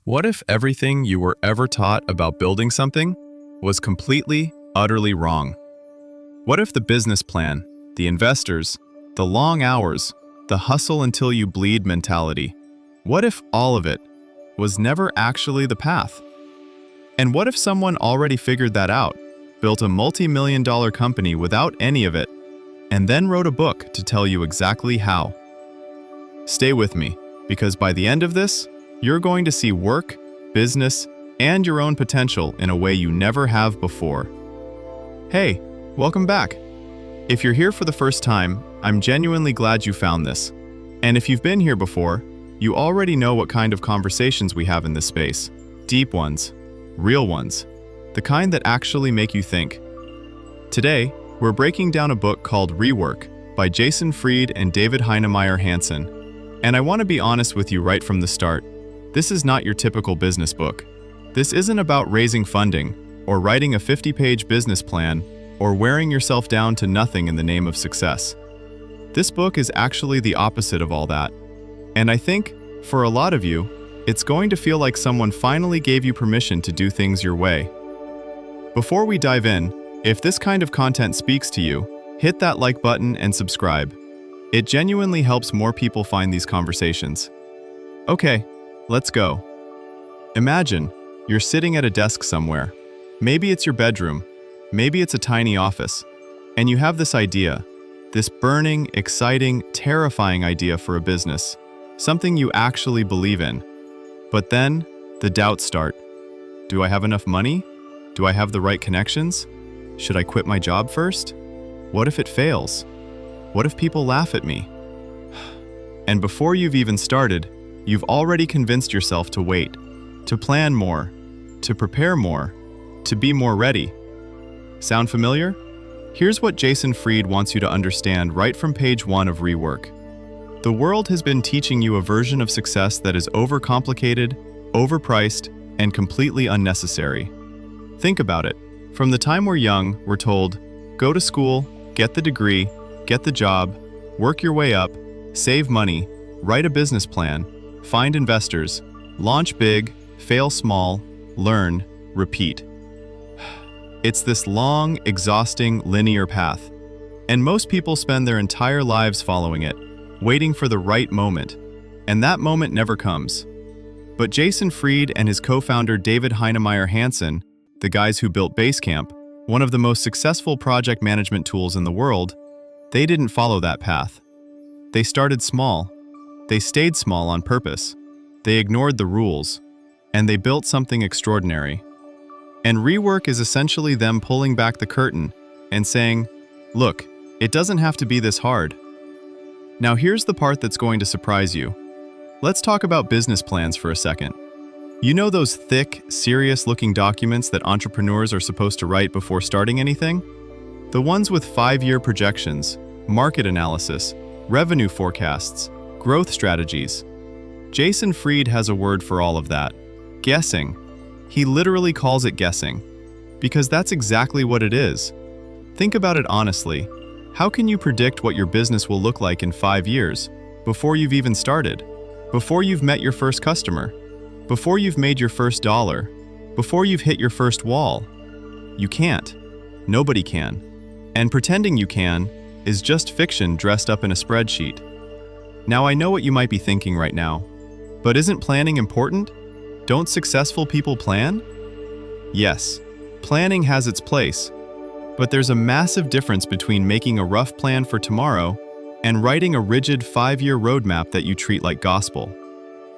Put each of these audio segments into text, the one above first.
What if everything you were ever taught about building something was completely, utterly wrong? What if the business plan, the investors, the long hours, the hustle until you bleed mentality, what if all of it was never actually the path? And what if someone already figured that out, built a multi-million-dollar company without any of it, and then wrote a book to tell you exactly how? Stay with me, because by the end of this, you're going to see work, business, and your own potential in a way you never have before. Hey, welcome back. If you're here for the first time, I'm genuinely glad you found this. And if you've been here before, you already know what kind of conversations we have in this space. Deep ones, real ones, the kind that actually make you think. Today, we're breaking down a book called Rework by Jason Fried and DHH Hansen. And I want to be honest with you right from the start. This is not your typical business book. This isn't about raising funding, or writing a 50-page business plan, or wearing yourself down to nothing in the name of success. This book is actually the opposite of all that. And I think, for a lot of you, it's going to feel like someone finally gave you permission to do things your way. Before we dive in, if this kind of content speaks to you, hit that like button and subscribe. It genuinely helps more people find these conversations. Okay, let's go. Imagine you're sitting at a desk somewhere. Maybe it's your bedroom, maybe it's a tiny office, and you have this idea, this burning, exciting, terrifying idea for a business, something you actually believe in. But then, the doubts start. Do I have enough money? Do I have the right connections? Should I quit my job first? What if it fails? What if people laugh at me? And before you've even started, you've already convinced yourself to wait, to plan more, to prepare more, to be more ready. Sound familiar? Here's what Jason Fried wants you to understand right from page 1 of Rework. The world has been teaching you a version of success that is overcomplicated, overpriced, and completely unnecessary. Think about it. From the time we're young, we're told, go to school, get the degree, get the job, work your way up, save money, write a business plan, find investors, launch big, fail small, learn, repeat. It's this long, exhausting, linear path. And most people spend their entire lives following it, waiting for the right moment. And that moment never comes. But Jason Fried and his co-founder DHH Hansen, the guys who built Basecamp, one of the most successful project management tools in the world, they didn't follow that path. They started small. They stayed small on purpose. They ignored the rules. And they built something extraordinary. And Rework is essentially them pulling back the curtain and saying, look, it doesn't have to be this hard. Now here's the part that's going to surprise you. Let's talk about business plans for a second. You know those thick, serious-looking documents that entrepreneurs are supposed to write before starting anything? The ones with 5-year projections, market analysis, revenue forecasts, growth strategies. Jason Fried has a word for all of that. Guessing. He literally calls it guessing. Because that's exactly what it is. Think about it honestly. How can you predict what your business will look like in 5 years, before you've even started? Before you've met your first customer? Before you've made your first dollar? Before you've hit your first wall? You can't. Nobody can. And pretending you can is just fiction dressed up in a spreadsheet. Now I know what you might be thinking right now. But isn't planning important? Don't successful people plan? Yes, planning has its place. But there's a massive difference between making a rough plan for tomorrow and writing a rigid 5-year roadmap that you treat like gospel.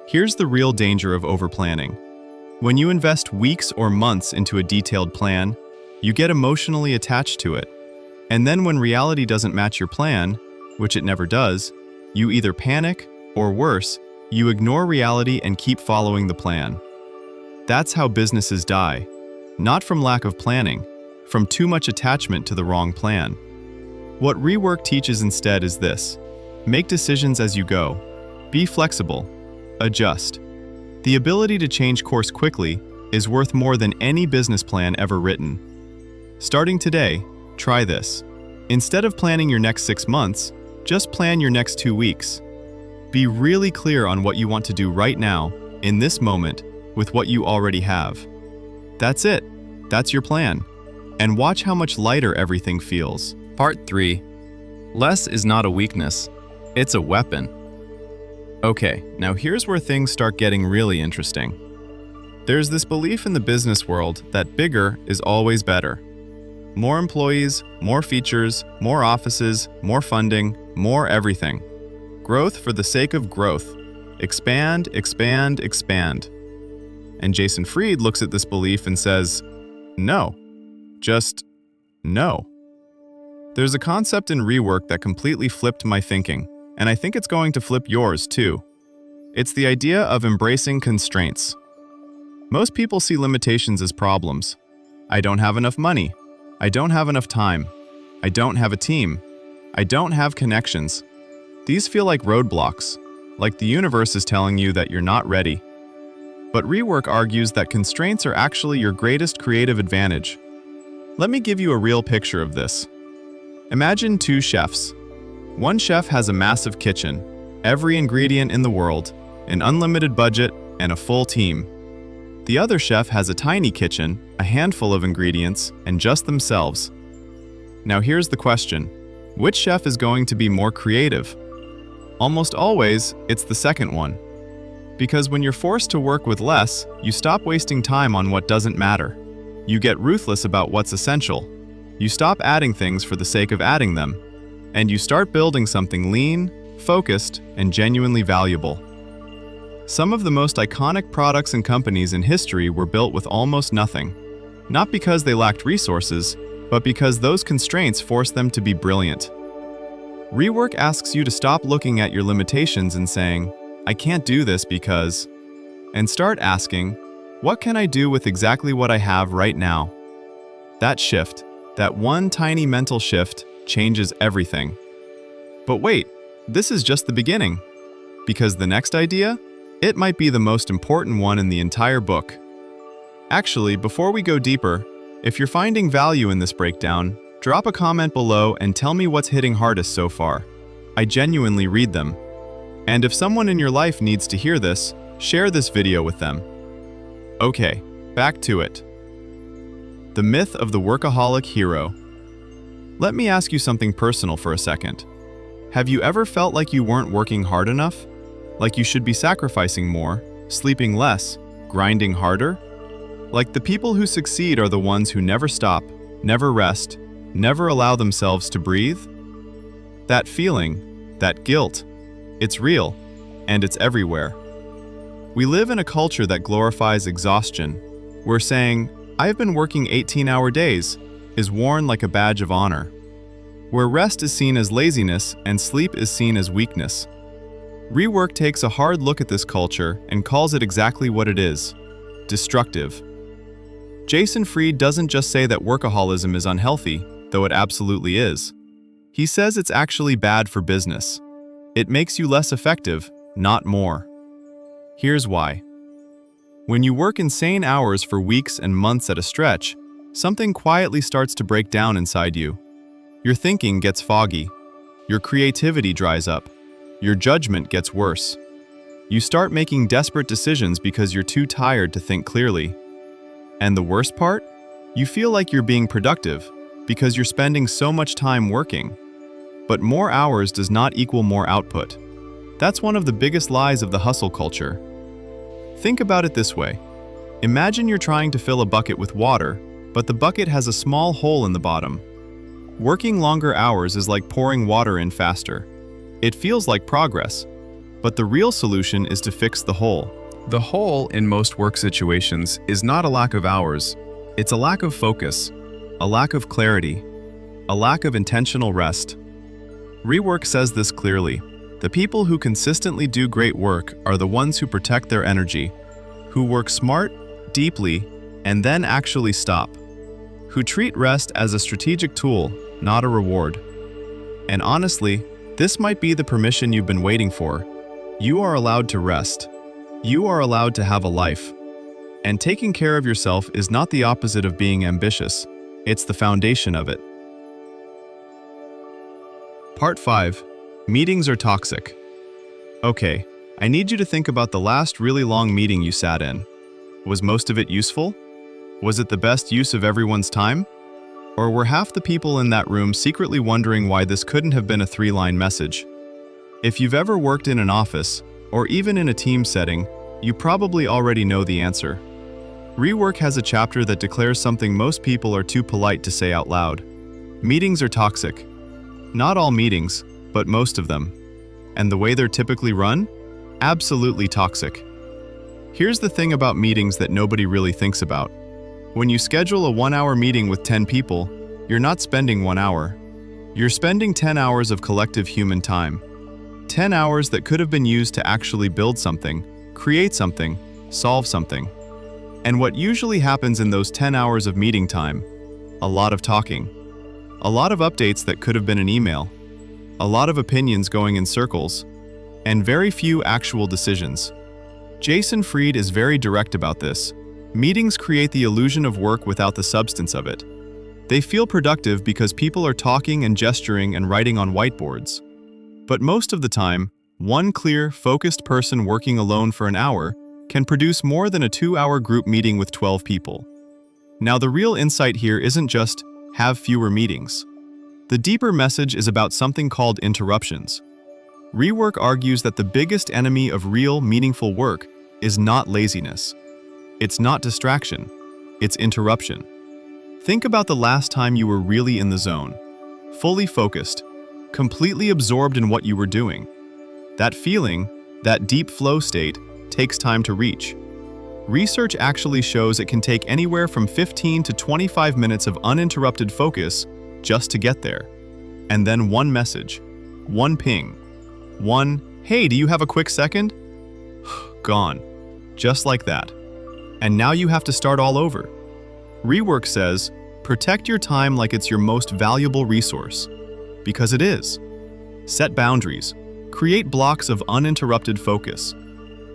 Here's the real danger of overplanning. When you invest weeks or months into a detailed plan, you get emotionally attached to it. And then when reality doesn't match your plan, which it never does, you either panic, or worse, you ignore reality and keep following the plan. That's how businesses die. Not from lack of planning, from too much attachment to the wrong plan. What Rework teaches instead is this: make decisions as you go. Be flexible. Adjust. The ability to change course quickly is worth more than any business plan ever written. Starting today, try this. Instead of planning your next 6 months, just plan your next 2 weeks. Be really clear on what you want to do right now, in this moment, with what you already have. That's it. That's your plan. And watch how much lighter everything feels. Part 3. Less is not a weakness. It's a weapon. Okay, now here's where things start getting really interesting. There's this belief in the business world that bigger is always better. More employees, more features, more offices, more funding, more everything. Growth for the sake of growth. Expand, expand, expand. And Jason Fried looks at this belief and says, no. Just no. There's a concept in Rework that completely flipped my thinking, and I think it's going to flip yours too. It's the idea of embracing constraints. Most people see limitations as problems. I don't have enough money. I don't have enough time. I don't have a team. I don't have connections. These feel like roadblocks, like the universe is telling you that you're not ready. But Rework argues that constraints are actually your greatest creative advantage. Let me give you a real picture of this. Imagine 2 chefs. One chef has a massive kitchen, every ingredient in the world, an unlimited budget, and a full team. The other chef has a tiny kitchen, a handful of ingredients, and just themselves. Now here's the question. Which chef is going to be more creative? Almost always, it's the second one. Because when you're forced to work with less, you stop wasting time on what doesn't matter. You get ruthless about what's essential. You stop adding things for the sake of adding them. And you start building something lean, focused, and genuinely valuable. Some of the most iconic products and companies in history were built with almost nothing. Not because they lacked resources, but because those constraints forced them to be brilliant. Rework asks you to stop looking at your limitations and saying, I can't do this because, and start asking, what can I do with exactly what I have right now? That shift, that one tiny mental shift, changes everything. But wait, this is just the beginning. Because the next idea? It might be the most important one in the entire book. Actually, before we go deeper, if you're finding value in this breakdown, drop a comment below and tell me what's hitting hardest so far. I genuinely read them. And if someone in your life needs to hear this, share this video with them. Okay, back to it. The myth of the workaholic hero. Let me ask you something personal for a second. Have you ever felt like you weren't working hard enough? Like you should be sacrificing more, sleeping less, grinding harder? Like the people who succeed are the ones who never stop, never rest, never allow themselves to breathe? That feeling, that guilt, it's real, and it's everywhere. We live in a culture that glorifies exhaustion. We're saying, I've been working 18-hour days, is worn like a badge of honor. Where rest is seen as laziness and sleep is seen as weakness. Rework takes a hard look at this culture and calls it exactly what it is: destructive. Jason Fried doesn't just say that workaholism is unhealthy, though it absolutely is. He says it's actually bad for business. It makes you less effective, not more. Here's why. When you work insane hours for weeks and months at a stretch, something quietly starts to break down inside you. Your thinking gets foggy. Your creativity dries up. Your judgment gets worse. You start making desperate decisions because you're too tired to think clearly. And the worst part? You feel like you're being productive because you're spending so much time working. But more hours does not equal more output. That's one of the biggest lies of the hustle culture. Think about it this way. Imagine you're trying to fill a bucket with water, but the bucket has a small hole in the bottom. Working longer hours is like pouring water in faster. It feels like progress, but the real solution is to fix the hole. The hole in most work situations is not a lack of hours, it's a lack of focus, a lack of clarity, a lack of intentional rest. Rework says this clearly. The people who consistently do great work are the ones who protect their energy, who work smart, deeply, and then actually stop, who treat rest as a strategic tool, not a reward. And honestly, this might be the permission you've been waiting for. You are allowed to rest. You are allowed to have a life. And taking care of yourself is not the opposite of being ambitious. It's the foundation of it. Part 5. Meetings are toxic. Okay, I need you to think about the last really long meeting you sat in. Was most of it useful? Was it the best use of everyone's time? Or were half the people in that room secretly wondering why this couldn't have been a 3-line message? If you've ever worked in an office, or even in a team setting, you probably already know the answer. Rework has a chapter that declares something most people are too polite to say out loud. Meetings are toxic. Not all meetings, but most of them. And the way they're typically run? Absolutely toxic. Here's the thing about meetings that nobody really thinks about. When you schedule a 1-hour meeting with 10 people, you're not spending 1 hour. You're spending 10 hours of collective human time. 10 hours that could have been used to actually build something, create something, solve something. And what usually happens in those 10 hours of meeting time? A lot of talking. A lot of updates that could have been an email. A lot of opinions going in circles. And very few actual decisions. Jason Fried is very direct about this. Meetings create the illusion of work without the substance of it. They feel productive because people are talking and gesturing and writing on whiteboards. But most of the time, one clear, focused person working alone for an hour can produce more than a 2-hour group meeting with 12 people. Now, the real insight here isn't just have fewer meetings. The deeper message is about something called interruptions. Rework argues that the biggest enemy of real, meaningful work is not laziness. It's not distraction, it's interruption. Think about the last time you were really in the zone, fully focused, completely absorbed in what you were doing. That feeling, that deep flow state, takes time to reach. Research actually shows it can take anywhere from 15 to 25 minutes of uninterrupted focus just to get there. And then one message, one ping, one, "Hey, do you have a quick second?" Gone. Just like that. And now you have to start all over. Rework says, protect your time like it's your most valuable resource. Because it is. Set boundaries. Create blocks of uninterrupted focus.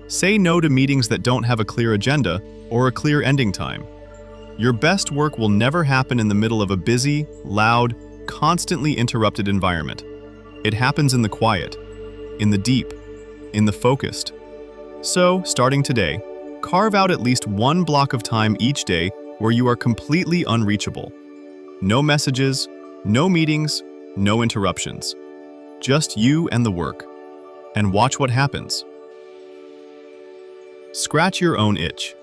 Say no to meetings that don't have a clear agenda or a clear ending time. Your best work will never happen in the middle of a busy, loud, constantly interrupted environment. It happens in the quiet, in the deep, in the focused. So, starting today, carve out at least one block of time each day where you are completely unreachable. No messages, no meetings, no interruptions. Just you and the work. And watch what happens. Scratch your own itch.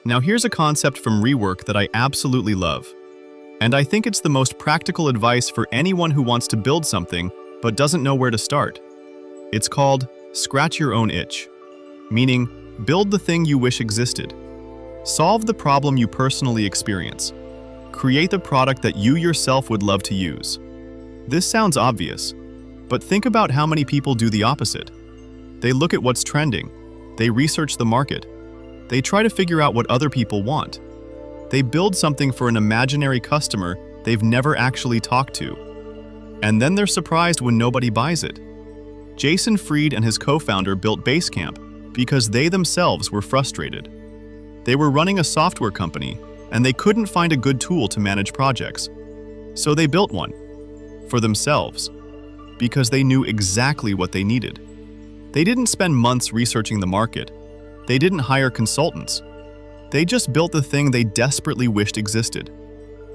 Now here's a concept from Rework that I absolutely love. And I think it's the most practical advice for anyone who wants to build something but doesn't know where to start. It's called scratch your own itch. Meaning, build the thing you wish existed. Solve the problem you personally experience. Create the product that you yourself would love to use. This sounds obvious, but think about how many people do the opposite. They look at what's trending. They research the market. They try to figure out what other people want. They build something for an imaginary customer they've never actually talked to. And then they're surprised when nobody buys it. Jason Fried and his co-founder built Basecamp because they themselves were frustrated. They were running a software company, and they couldn't find a good tool to manage projects. So they built one for themselves because they knew exactly what they needed. They didn't spend months researching the market. They didn't hire consultants. They just built the thing they desperately wished existed.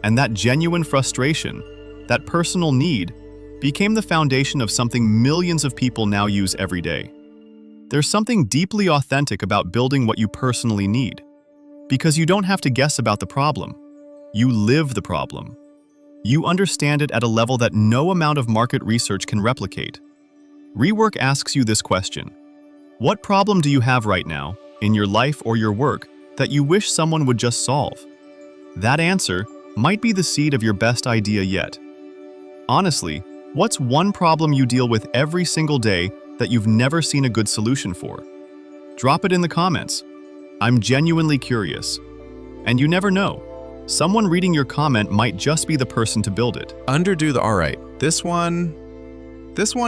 And that genuine frustration, that personal need, became the foundation of something millions of people now use every day. There's something deeply authentic about building what you personally need. Because you don't have to guess about the problem. You live the problem. You understand it at a level that no amount of market research can replicate. Rework asks you this question. What problem do you have right now, in your life or your work, that you wish someone would just solve? That answer might be the seed of your best idea yet. Honestly, what's one problem you deal with every single day that you've never seen a good solution for? Drop it in the comments. I'm genuinely curious. And you never know. Someone reading your comment might just be the person to build it. Underdo the alright. This one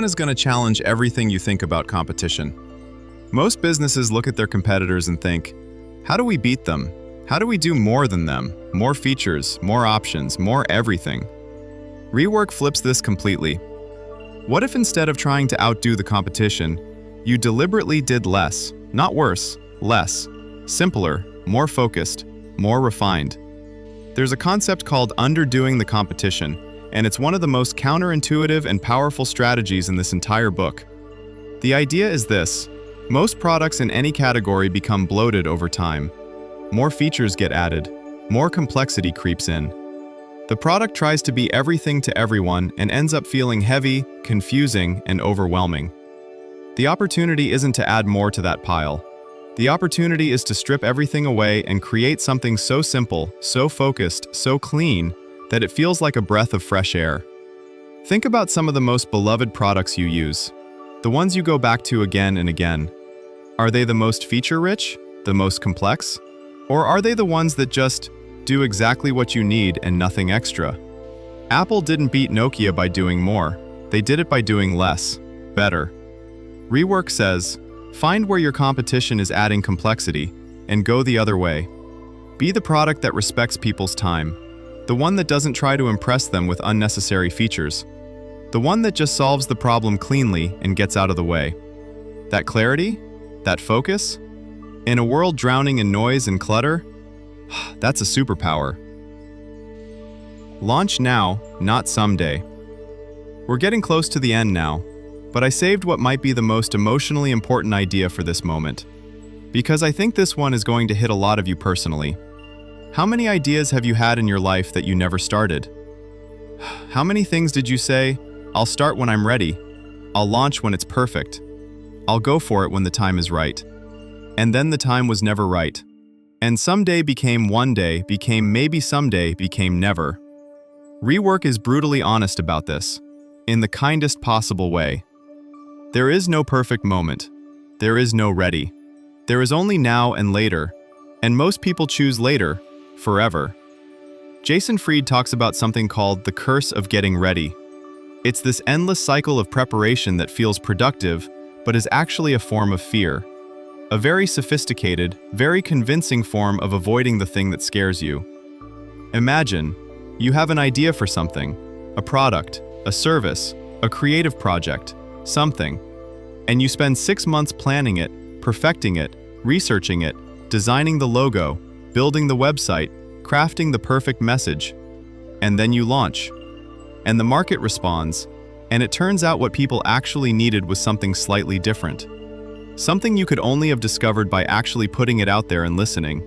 is going to challenge everything you think about competition. Most businesses look at their competitors and think, how do we beat them? How do we do more than them? More features, more options, more everything. Rework flips this completely. What if instead of trying to outdo the competition, you deliberately did less, not worse, less, simpler, more focused, more refined. There's a concept called underdoing the competition, and it's one of the most counterintuitive and powerful strategies in this entire book. The idea is this: most products in any category become bloated over time. More features get added, more complexity creeps in. The product tries to be everything to everyone and ends up feeling heavy, confusing, and overwhelming. The opportunity isn't to add more to that pile. The opportunity is to strip everything away and create something so simple, so focused, so clean, that it feels like a breath of fresh air. Think about some of the most beloved products you use, the ones you go back to again and again. Are they the most feature-rich, the most complex? Or are they the ones that just do exactly what you need and nothing extra? Apple didn't beat Nokia by doing more. They did it by doing less, better. Rework says, find where your competition is adding complexity and go the other way. Be the product that respects people's time, the one that doesn't try to impress them with unnecessary features, the one that just solves the problem cleanly and gets out of the way. That clarity, that focus, in a world drowning in noise and clutter, that's a superpower. Launch now, not someday. We're getting close to the end now, but I saved what might be the most emotionally important idea for this moment, because I think this one is going to hit a lot of you personally. How many ideas have you had in your life that you never started? How many things did you say, I'll start when I'm ready, I'll launch when it's perfect, I'll go for it when the time is right, and then the time was never right, and someday became one day, became maybe someday, became never. Rework is brutally honest about this, in the kindest possible way. There is no perfect moment. There is no ready. There is only now and later, and most people choose later, forever. Jason Fried talks about something called the curse of getting ready. It's this endless cycle of preparation that feels productive, but is actually a form of fear. A very sophisticated, very convincing form of avoiding the thing that scares you. Imagine, you have an idea for something, a product, a service, a creative project, something, and you spend 6 months planning it, perfecting it, researching it, designing the logo, building the website, crafting the perfect message, and then you launch. And the market responds, and it turns out what people actually needed was something slightly different. Something you could only have discovered by actually putting it out there and listening.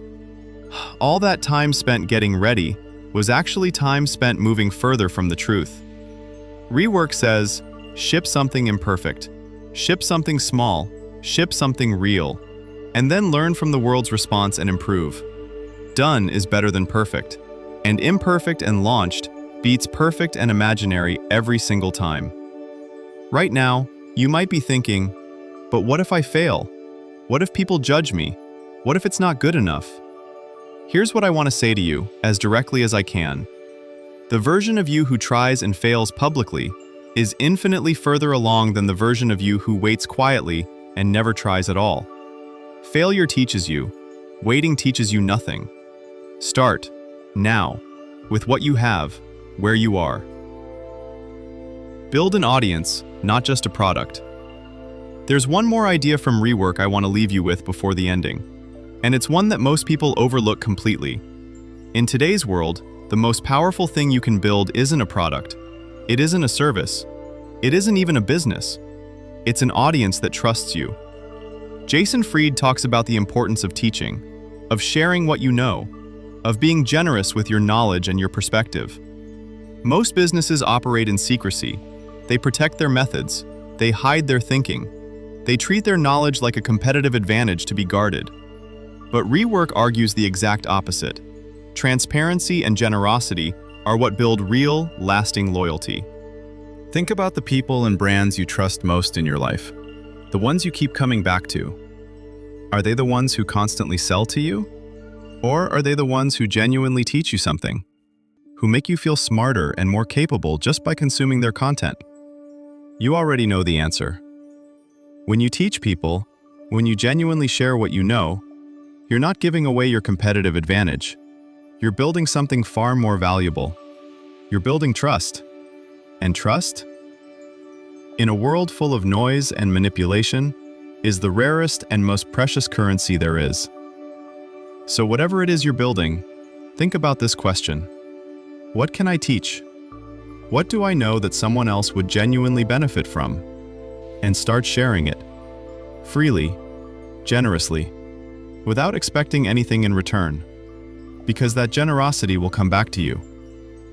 All that time spent getting ready was actually time spent moving further from the truth. Rework says, ship something imperfect, ship something small, ship something real, and then learn from the world's response and improve. Done is better than perfect, and imperfect and launched beats perfect and imaginary every single time. Right now, you might be thinking, but what if I fail? What if people judge me? What if it's not good enough? Here's what I want to say to you, as directly as I can. The version of you who tries and fails publicly is infinitely further along than the version of you who waits quietly and never tries at all. Failure teaches you. Waiting teaches you nothing. Start, now, with what you have, where you are. Build an audience, not just a product. There's one more idea from Rework I want to leave you with before the ending, and it's one that most people overlook completely. In today's world, the most powerful thing you can build isn't a product. It isn't a service. It isn't even a business. It's an audience that trusts you. Jason Fried talks about the importance of teaching, of sharing what you know, of being generous with your knowledge and your perspective. Most businesses operate in secrecy. They protect their methods. They hide their thinking. They treat their knowledge like a competitive advantage to be guarded. But Rework argues the exact opposite. Transparency and generosity are what build real, lasting loyalty. Think about the people and brands you trust most in your life. The ones you keep coming back to. Are they the ones who constantly sell to you? Or are they the ones who genuinely teach you something? Who make you feel smarter and more capable just by consuming their content? You already know the answer. When you teach people, when you genuinely share what you know, you're not giving away your competitive advantage. You're building something far more valuable. You're building trust. And trust, in a world full of noise and manipulation, is the rarest and most precious currency there is. So whatever it is you're building, think about this question. What can I teach? What do I know that someone else would genuinely benefit from? And start sharing it. Freely, generously, without expecting anything in return. Because that generosity will come back to you.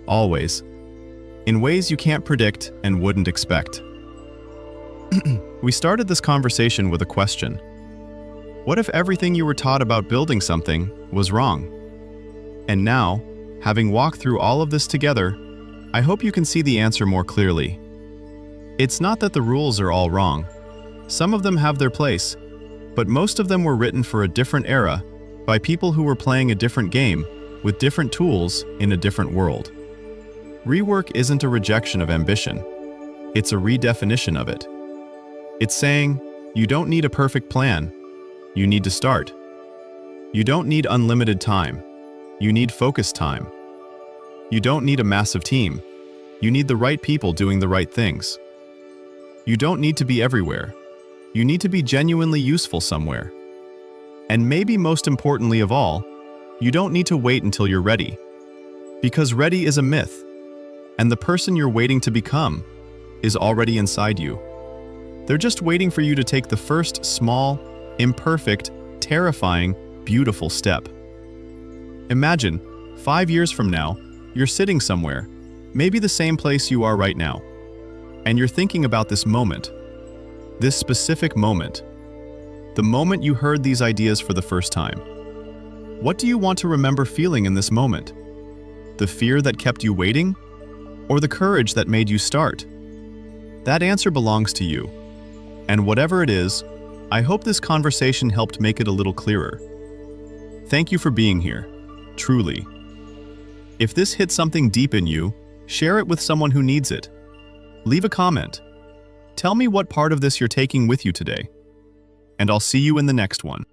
Always. In ways you can't predict and wouldn't expect. We started this conversation with a question. What if everything you were taught about building something was wrong? And now, having walked through all of this together, I hope you can see the answer more clearly. It's not that the rules are all wrong. Some of them have their place, but most of them were written for a different era by people who were playing a different game with different tools in a different world. Rework isn't a rejection of ambition. It's a redefinition of it. It's saying, you don't need a perfect plan. You need to start. You don't need unlimited time. You need focused time. You don't need a massive team. You need the right people doing the right things. You don't need to be everywhere. You need to be genuinely useful somewhere. And maybe most importantly of all, you don't need to wait until you're ready. Because ready is a myth. And the person you're waiting to become is already inside you. They're just waiting for you to take the first small, imperfect, terrifying, beautiful step. Imagine, 5 years from now, you're sitting somewhere, maybe the same place you are right now, and you're thinking about this moment, this specific moment, the moment you heard these ideas for the first time. What do you want to remember feeling in this moment? The fear that kept you waiting? Or the courage that made you start? That answer belongs to you. And whatever it is, I hope this conversation helped make it a little clearer. Thank you for being here, truly. If this hit something deep in you, share it with someone who needs it. Leave a comment. Tell me what part of this you're taking with you today. And I'll see you in the next one.